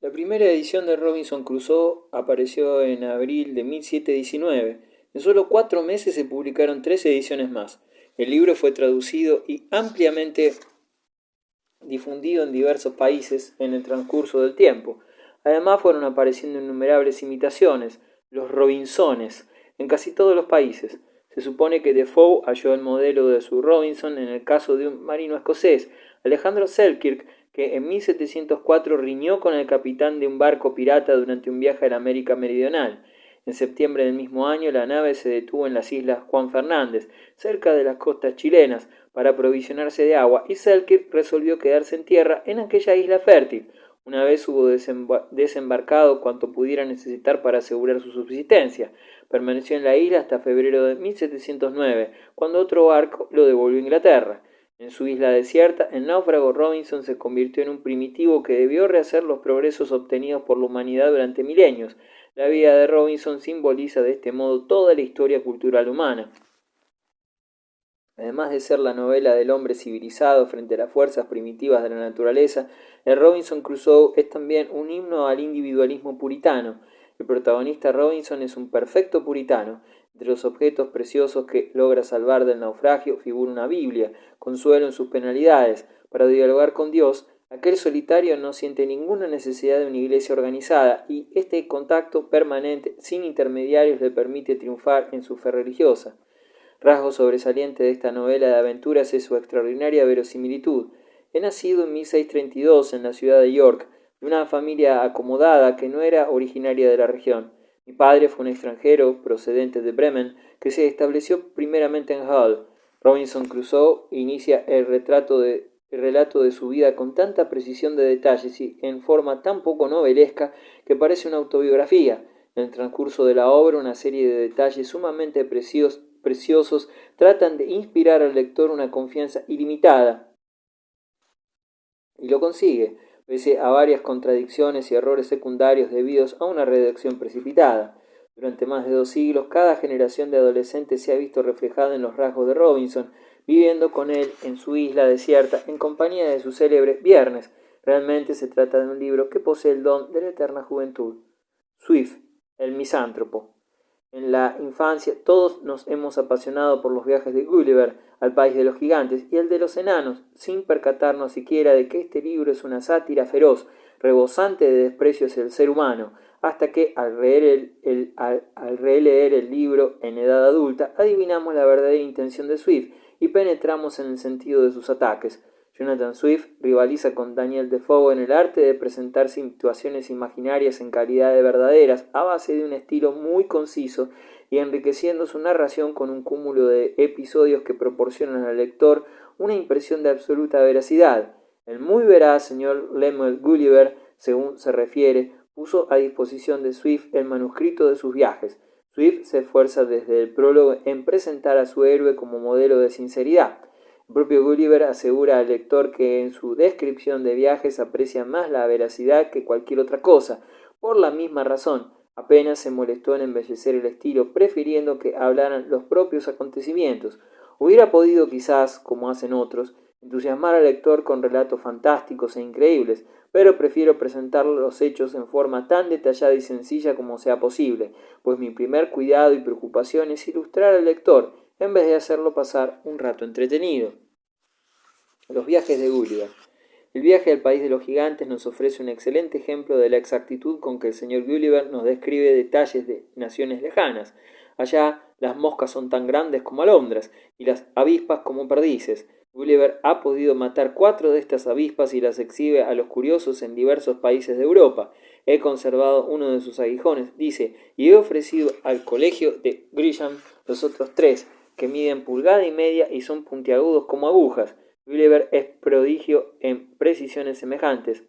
La primera edición de Robinson Crusoe apareció en abril de 1719. En solo 4 meses se publicaron 3 ediciones más. El libro fue traducido y ampliamente difundido en diversos países en el transcurso del tiempo. Además fueron apareciendo innumerables imitaciones, los Robinsones, en casi todos los países. Se supone que Defoe halló el modelo de su Robinson en el caso de un marino escocés, Alejandro Selkirk, que en 1704 riñó con el capitán de un barco pirata durante un viaje a la América Meridional. En septiembre del mismo año la nave se detuvo en las islas Juan Fernández, cerca de las costas chilenas, para aprovisionarse de agua, y Selkirk resolvió quedarse en tierra en aquella isla fértil, una vez hubo desembarcado cuanto pudiera necesitar para asegurar su subsistencia. Permaneció en la isla hasta febrero de 1709, cuando otro barco lo devolvió a Inglaterra. En su isla desierta, el náufrago Robinson se convirtió en un primitivo que debió rehacer los progresos obtenidos por la humanidad durante milenios. La vida de Robinson simboliza de este modo toda la historia cultural humana. Además de ser la novela del hombre civilizado frente a las fuerzas primitivas de la naturaleza, el Robinson Crusoe es también un himno al individualismo puritano. El protagonista Robinson es un perfecto puritano. Entre los objetos preciosos que logra salvar del naufragio figura una Biblia, consuelo en sus penalidades. Para dialogar con Dios, aquel solitario no siente ninguna necesidad de una iglesia organizada y este contacto permanente, sin intermediarios, le permite triunfar en su fe religiosa. Rasgo sobresaliente de esta novela de aventuras es su extraordinaria verosimilitud. He nacido en 1632 en la ciudad de York, de una familia acomodada que no era originaria de la región. Mi padre fue un extranjero procedente de Bremen que se estableció primeramente en Hull. Robinson Crusoe inicia el relato de su vida con tanta precisión de detalles y en forma tan poco novelesca que parece una autobiografía. En el transcurso de la obra, una serie de detalles sumamente preciosos tratan de inspirar al lector una confianza ilimitada. Y lo consigue, pese a varias contradicciones y errores secundarios debidos a una redacción precipitada. Durante más de 2 siglos, cada generación de adolescentes se ha visto reflejada en los rasgos de Robinson, viviendo con él en su isla desierta en compañía de su célebre Viernes. Realmente se trata de un libro que posee el don de la eterna juventud. Swift, el misántropo. En la infancia todos nos hemos apasionado por los viajes de Gulliver al país de los gigantes y el de los enanos, sin percatarnos siquiera de que este libro es una sátira feroz, rebosante de desprecio hacia el ser humano, hasta que al releer el libro en edad adulta adivinamos la verdadera intención de Swift y penetramos en el sentido de sus ataques. Jonathan Swift rivaliza con Daniel Defoe en el arte de presentar situaciones imaginarias en calidad de verdaderas a base de un estilo muy conciso y enriqueciendo su narración con un cúmulo de episodios que proporcionan al lector una impresión de absoluta veracidad. El muy veraz señor Lemuel Gulliver, según se refiere, puso a disposición de Swift el manuscrito de sus viajes. Swift se esfuerza desde el prólogo en presentar a su héroe como modelo de sinceridad. El propio Gulliver asegura al lector que en su descripción de viajes aprecia más la veracidad que cualquier otra cosa. Por la misma razón, apenas se molestó en embellecer el estilo, prefiriendo que hablaran los propios acontecimientos. Hubiera podido quizás, como hacen otros, entusiasmar al lector con relatos fantásticos e increíbles, pero prefiero presentar los hechos en forma tan detallada y sencilla como sea posible, pues mi primer cuidado y preocupación es ilustrar al lector, en vez de hacerlo pasar un rato entretenido. Los viajes de Gulliver. El viaje al país de los gigantes nos ofrece un excelente ejemplo de la exactitud con que el señor Gulliver nos describe detalles de naciones lejanas. Allá las moscas son tan grandes como alondras y las avispas como perdices. Gulliver ha podido matar 4 de estas avispas y las exhibe a los curiosos en diversos países de Europa. He conservado uno de sus aguijones, dice, y he ofrecido al colegio de Grisham los otros 3, que miden 1,5 pulgadas y son puntiagudos como agujas. Gulliver es prodigio en precisiones semejantes.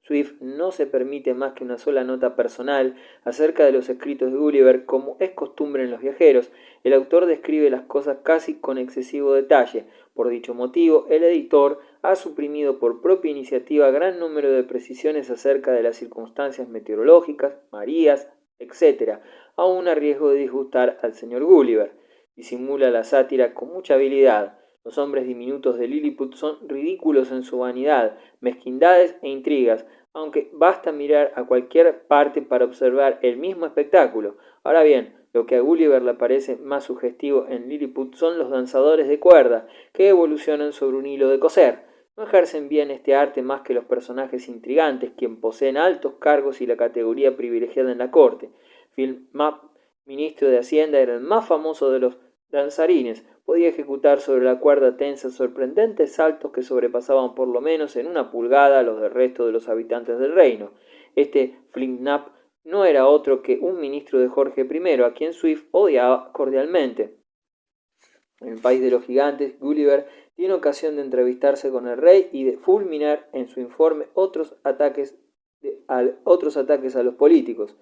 Swift no se permite más que una sola nota personal acerca de los escritos de Gulliver, como es costumbre en los viajeros. El autor describe las cosas casi con excesivo detalle. Por dicho motivo, el editor ha suprimido por propia iniciativa gran número de precisiones acerca de las circunstancias meteorológicas, marías, etc., aun a riesgo de disgustar al señor Gulliver. Disimula la sátira con mucha habilidad. Los hombres diminutos de Lilliput son ridículos en su vanidad, mezquindades e intrigas, aunque basta mirar a cualquier parte para observar el mismo espectáculo. Ahora bien, lo que a Gulliver le parece más sugestivo en Lilliput son los danzadores de cuerda, que evolucionan sobre un hilo de coser. No ejercen bien este arte más que los personajes intrigantes, quien poseen altos cargos y la categoría privilegiada en la corte. Phil Mapp, ministro de Hacienda, era el más famoso de los danzarines. Podía ejecutar sobre la cuerda tensa sorprendentes saltos que sobrepasaban por lo menos en 1 pulgada a los del resto de los habitantes del reino. Este Flimnap no era otro que un ministro de Jorge I, a quien Swift odiaba cordialmente. En el país de los gigantes, Gulliver tiene ocasión de entrevistarse con el rey y de fulminar en su informe otros ataques a los políticos.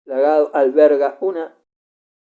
Lagado alberga una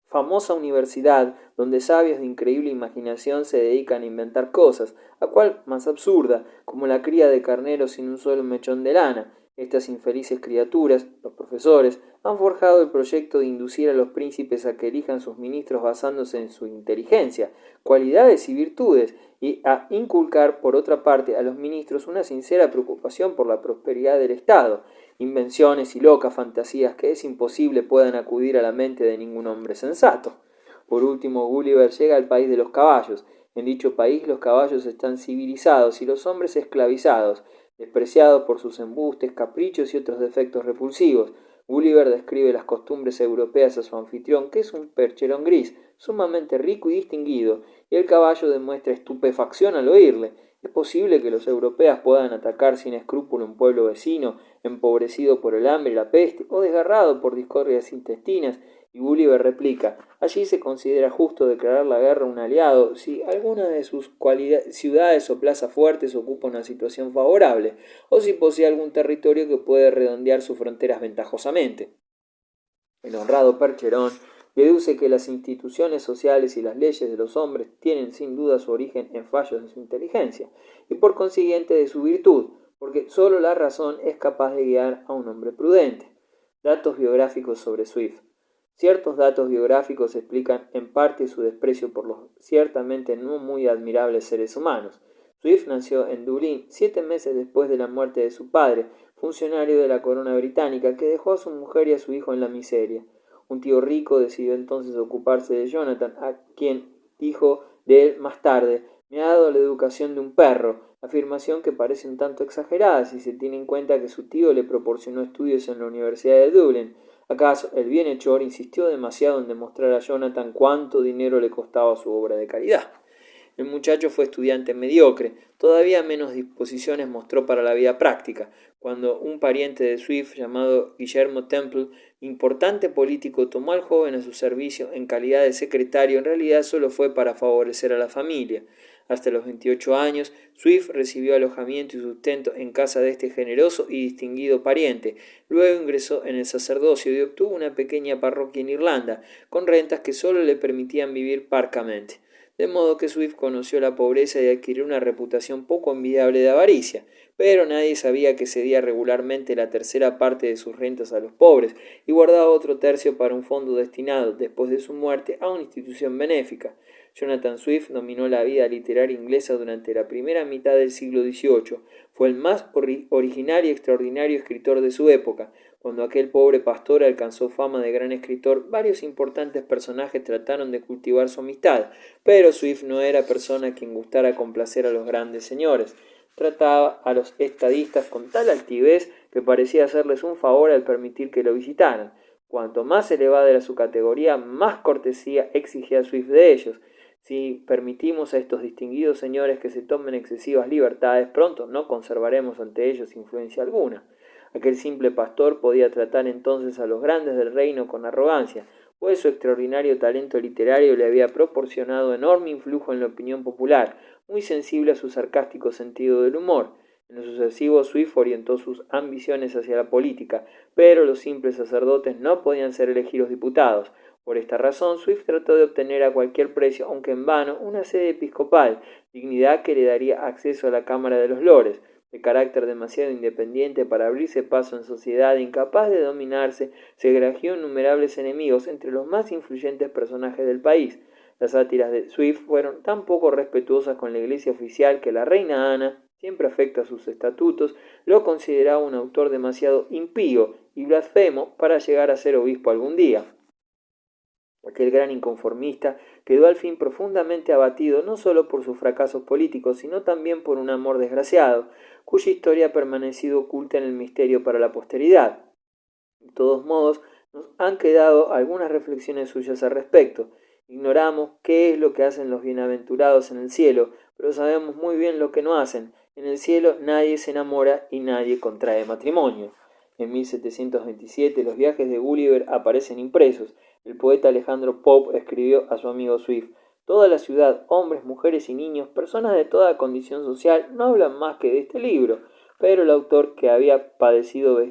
famosa universidad donde sabios de increíble imaginación se dedican a inventar cosas, a cual más absurda, como la cría de carneros sin un solo mechón de lana. Estas infelices criaturas, los profesores, han forjado el proyecto de inducir a los príncipes a que elijan sus ministros basándose en su inteligencia, cualidades y virtudes, y a inculcar, por otra parte, a los ministros una sincera preocupación por la prosperidad del Estado, invenciones y locas fantasías que es imposible puedan acudir a la mente de ningún hombre sensato. Por último, Gulliver llega al país de los caballos. En dicho país los caballos están civilizados y los hombres esclavizados, despreciados por sus embustes, caprichos y otros defectos repulsivos. Gulliver describe las costumbres europeas a su anfitrión, que es un percherón gris, sumamente rico y distinguido, y el caballo demuestra estupefacción al oírle. ¿Es posible que los europeos puedan atacar sin escrúpulo un pueblo vecino, empobrecido por el hambre y la peste, o desgarrado por discordias intestinas? Y Gulliver replica: allí se considera justo declarar la guerra a un aliado si alguna de sus ciudades o plazas fuertes ocupa una situación favorable, o si posee algún territorio que puede redondear sus fronteras ventajosamente. El honrado Percherón deduce que las instituciones sociales y las leyes de los hombres tienen sin duda su origen en fallos de su inteligencia, y por consiguiente de su virtud, porque sólo la razón es capaz de guiar a un hombre prudente. Datos biográficos sobre Swift. Ciertos datos biográficos explican en parte su desprecio por los ciertamente no muy admirables seres humanos. Swift nació en Dublín 7 meses después de la muerte de su padre, funcionario de la corona británica, que dejó a su mujer y a su hijo en la miseria. Un tío rico decidió entonces ocuparse de Jonathan, a quien dijo de él más tarde: me ha dado la educación de un perro, afirmación que parece un tanto exagerada si se tiene en cuenta que su tío le proporcionó estudios en la Universidad de Dublín. ¿Acaso el bienhechor insistió demasiado en demostrar a Jonathan cuánto dinero le costaba su obra de caridad? El muchacho fue estudiante mediocre, todavía menos disposiciones mostró para la vida práctica. Cuando un pariente de Swift, llamado Guillermo Temple, importante político, tomó al joven a su servicio en calidad de secretario, en realidad solo fue para favorecer a la familia. Hasta los 28 años, Swift recibió alojamiento y sustento en casa de este generoso y distinguido pariente. Luego ingresó en el sacerdocio y obtuvo una pequeña parroquia en Irlanda, con rentas que solo le permitían vivir parcamente. De modo que Swift conoció la pobreza y adquirió una reputación poco envidiable de avaricia, pero nadie sabía que cedía regularmente la tercera parte de sus rentas a los pobres y guardaba otro tercio para un fondo destinado, después de su muerte, a una institución benéfica. Jonathan Swift dominó la vida literaria inglesa durante la primera mitad del siglo XVIII. Fue el más original y extraordinario escritor de su época. Cuando aquel pobre pastor alcanzó fama de gran escritor, varios importantes personajes trataron de cultivar su amistad, pero Swift no era persona a quien gustara complacer a los grandes señores. Trataba a los estadistas con tal altivez que parecía hacerles un favor al permitir que lo visitaran. Cuanto más elevada era su categoría, más cortesía exigía Swift de ellos. Si permitimos a estos distinguidos señores que se tomen excesivas libertades, pronto no conservaremos ante ellos influencia alguna. Aquel simple pastor podía tratar entonces a los grandes del reino con arrogancia, pues su extraordinario talento literario le había proporcionado enorme influjo en la opinión popular, muy sensible a su sarcástico sentido del humor. En lo sucesivo, Swift orientó sus ambiciones hacia la política, pero los simples sacerdotes no podían ser elegidos diputados. Por esta razón, Swift trató de obtener a cualquier precio, aunque en vano, una sede episcopal, dignidad que le daría acceso a la Cámara de los Lores. De carácter demasiado independiente para abrirse paso en sociedad, incapaz de dominarse, se granjeó innumerables enemigos entre los más influyentes personajes del país. Las sátiras de Swift fueron tan poco respetuosas con la iglesia oficial que la reina Ana, siempre afecto a sus estatutos, lo consideraba un autor demasiado impío y blasfemo para llegar a ser obispo algún día. Aquel gran inconformista quedó al fin profundamente abatido no solo por sus fracasos políticos, sino también por un amor desgraciado, cuya historia ha permanecido oculta en el misterio para la posteridad. De todos modos, nos han quedado algunas reflexiones suyas al respecto. Ignoramos qué es lo que hacen los bienaventurados en el cielo, pero sabemos muy bien lo que no hacen. En el cielo nadie se enamora y nadie contrae matrimonio. En 1727 los viajes de Gulliver aparecen impresos. El poeta Alejandro Pope escribió a su amigo Swift: toda la ciudad, hombres, mujeres y niños, personas de toda condición social, no hablan más que de este libro. Pero el autor, que había padecido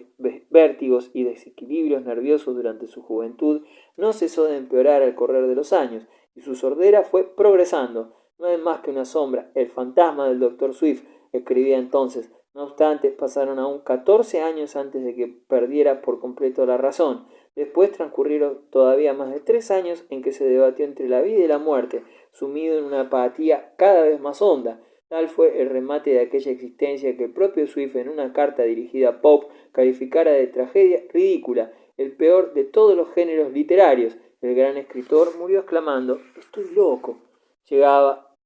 vértigos y desequilibrios nerviosos durante su juventud, no cesó de empeorar al correr de los años, y su sordera fue progresando. No es más que una sombra, el fantasma del doctor Swift, escribía entonces. No obstante, pasaron aún 14 años antes de que perdiera por completo la razón. Después transcurrieron todavía más de 3 años en que se debatió entre la vida y la muerte, sumido en una apatía cada vez más honda. Tal fue el remate de aquella existencia que el propio Swift, en una carta dirigida a Pope, calificara de tragedia ridícula, el peor de todos los géneros literarios. El gran escritor murió exclamando: «Estoy loco».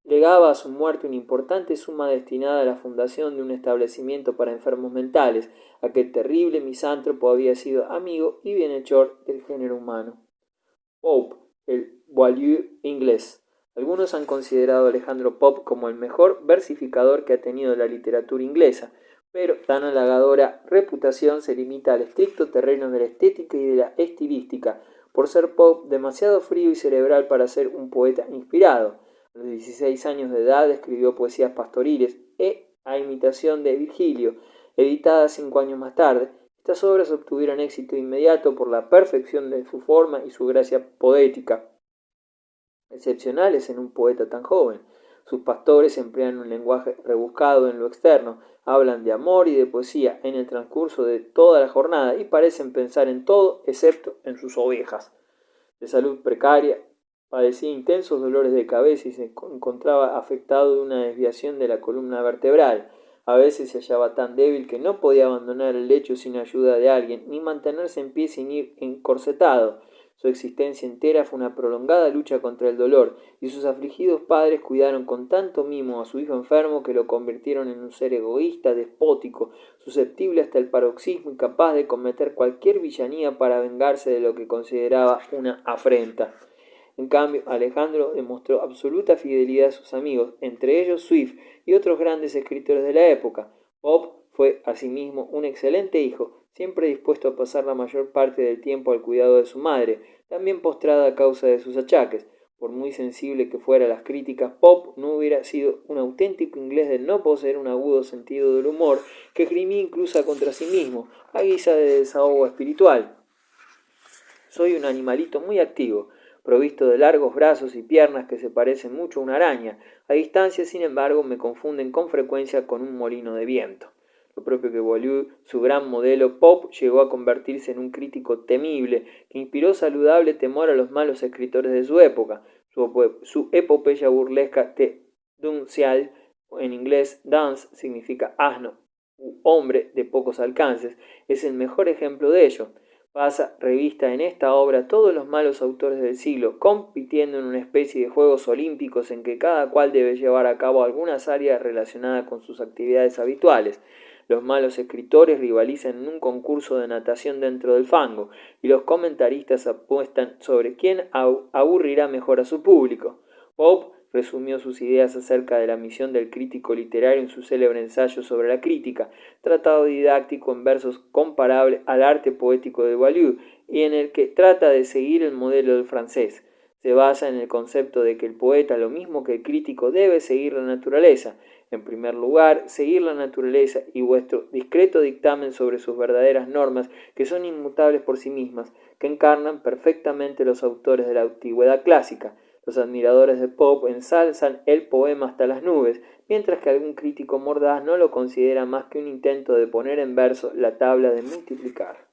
Legaba a su muerte una importante suma destinada a la fundación de un establecimiento para enfermos mentales. Aquel terrible misántropo había sido amigo y bienhechor del género humano. Pope, el Boileau inglés. Algunos han considerado a Alejandro Pope como el mejor versificador que ha tenido la literatura inglesa, pero tan halagadora reputación se limita al estricto terreno de la estética y de la estilística, por ser Pope demasiado frío y cerebral para ser un poeta inspirado. A los 16 años de edad escribió poesías pastoriles a imitación de Virgilio, editadas 5 años más tarde. Estas obras obtuvieron éxito inmediato por la perfección de su forma y su gracia poética, excepcionales en un poeta tan joven. Sus pastores emplean un lenguaje rebuscado en lo externo, hablan de amor y de poesía en el transcurso de toda la jornada y parecen pensar en todo excepto en sus ovejas. De salud precaria, padecía intensos dolores de cabeza y se encontraba afectado de una desviación de la columna vertebral. A veces se hallaba tan débil que no podía abandonar el lecho sin ayuda de alguien, ni mantenerse en pie sin ir encorsetado. Su existencia entera fue una prolongada lucha contra el dolor, y sus afligidos padres cuidaron con tanto mimo a su hijo enfermo que lo convirtieron en un ser egoísta, despótico, susceptible hasta el paroxismo y capaz de cometer cualquier villanía para vengarse de lo que consideraba una afrenta. En cambio, Alejandro demostró absoluta fidelidad a sus amigos, entre ellos Swift y otros grandes escritores de la época. Pope fue asimismo un excelente hijo, siempre dispuesto a pasar la mayor parte del tiempo al cuidado de su madre, también postrada a causa de sus achaques. Por muy sensible que fuera las críticas, Pope no hubiera sido un auténtico inglés de no poseer un agudo sentido del humor que grimía incluso contra sí mismo, a guisa de desahogo espiritual. Soy un animalito muy activo, provisto de largos brazos y piernas que se parecen mucho a una araña. A distancia, sin embargo, me confunden con frecuencia con un molino de viento. Lo propio que Boileau, su gran modelo, Pope llegó a convertirse en un crítico temible, que inspiró saludable temor a los malos escritores de su época. Su epopeya burlesca de Dunciad, en inglés Dance significa asno u hombre de pocos alcances, es el mejor ejemplo de ello. Pasa revista en esta obra todos los malos autores del siglo, compitiendo en una especie de Juegos Olímpicos en que cada cual debe llevar a cabo algunas áreas relacionadas con sus actividades habituales. Los malos escritores rivalizan en un concurso de natación dentro del fango, y los comentaristas apuestan sobre quién aburrirá mejor a su público. Pope resumió sus ideas acerca de la misión del crítico literario en su célebre ensayo sobre la crítica, tratado didáctico en versos comparable al arte poético de Boileau, y en el que trata de seguir el modelo del francés. Se basa en el concepto de que el poeta, lo mismo que el crítico, debe seguir la naturaleza. En primer lugar, seguir la naturaleza y vuestro discreto dictamen sobre sus verdaderas normas, que son inmutables por sí mismas, que encarnan perfectamente los autores de la antigüedad clásica. Los admiradores de Pope ensalzan el poema hasta las nubes, mientras que algún crítico mordaz no lo considera más que un intento de poner en verso la tabla de multiplicar.